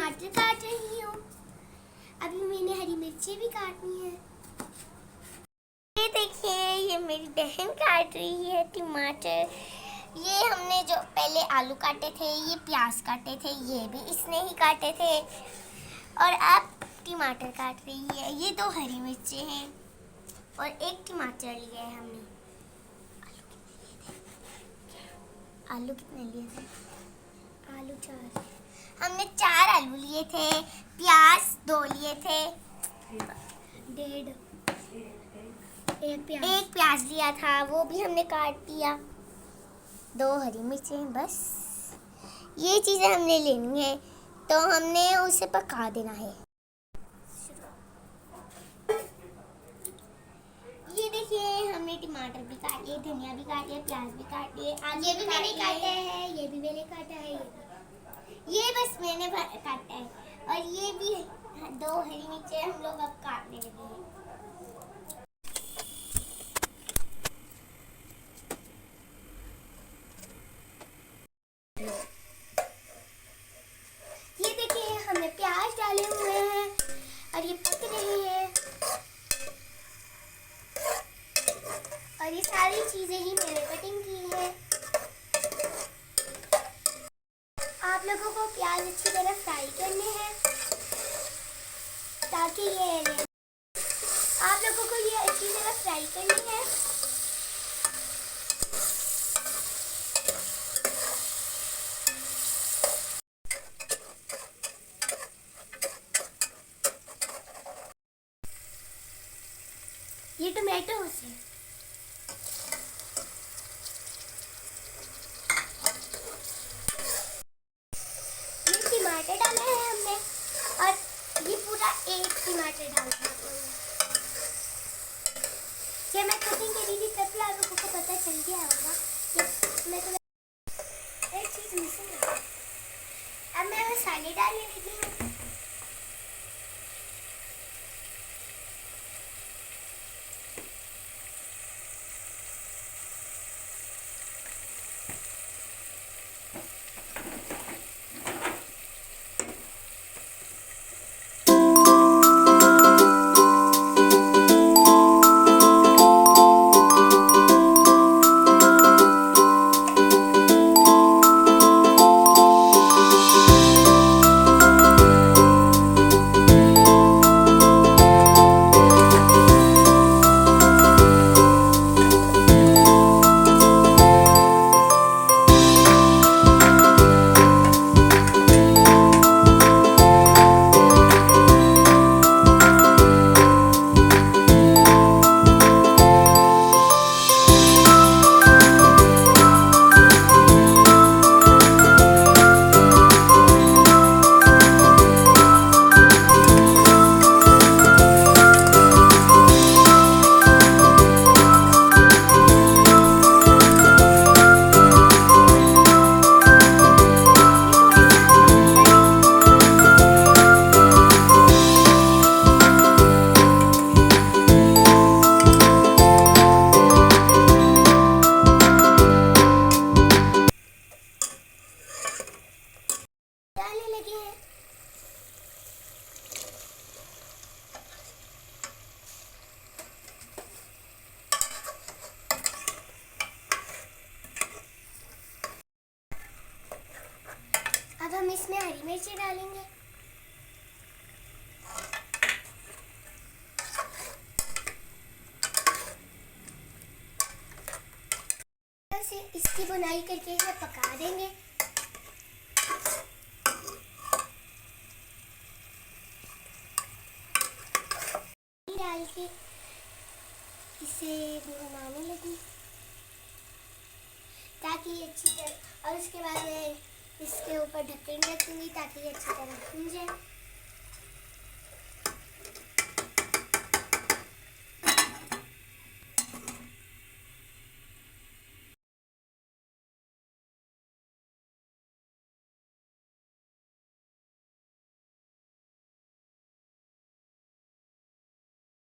टमाटर काट रही हूँ। अभी मैंने हरी मिर्ची भी काटनी है। ये देखिए, ये मेरी बहन काट रही है टमाटर। ये हमने जो पहले आलू काटे थे, ये प्याज काटे थे, ये भी इसने ही काटे थे। और अब टमाटर काट रही है। ये 2 हरी मिर्ची हैं और 1 टमाटर लिया है हमने। आलू कितने लिए थे? आलू 4। हमने 4 आलू लिए थे। प्याज 2 लिए थे। 1.5 एक प्याज लिया था, वो भी हमने काट दिया। 2 हरी मिर्चें, बस ये चीज़ें हमने लेनी है, तो हमने उसे पका देना है। ये देखिए, हमने टमाटर भी काट लिए, धनिया भी काट लिया, प्याज भी काट लिए, ये भी मैंने काटा है, ये भी मैंने काटा है, ये बस मैंने काटा है। और ये भी 2 हरी मिर्चें हम लोग अब काटने लगे हैं। ये देखिए, हमने प्याज डाले हुए हैं और ये पक रही है। और ये सारी चीजें ही मैंने कटिंग की है। आप लोगों को प्याज अच्छी तरह फ्राई करने हैं ताकि ये आप लोगों को ये अच्छी तरह फ्राई करनी है। ये टमाटो से टमाटर डाले हैं हमने और ये पूरा 1 टमाटर डालना है। जब मैं कटिंग करी थी तब आप लोगों को पता चल गया होगा कि मैं तो एक चीज़ मिसिंग है। अब मैं मसाले डालने लगी हूँ। अब हम इसमें हरी मिर्ची डालेंगे। से इसकी बुनाई करके इसे पका देंगे। डाल के इसे घुमाने लगी ताकि अच्छी तरह, और उसके बाद मैं इसके ऊपर ढक्कन रखूंगी ताकि ये अच्छी तरह भून जाए।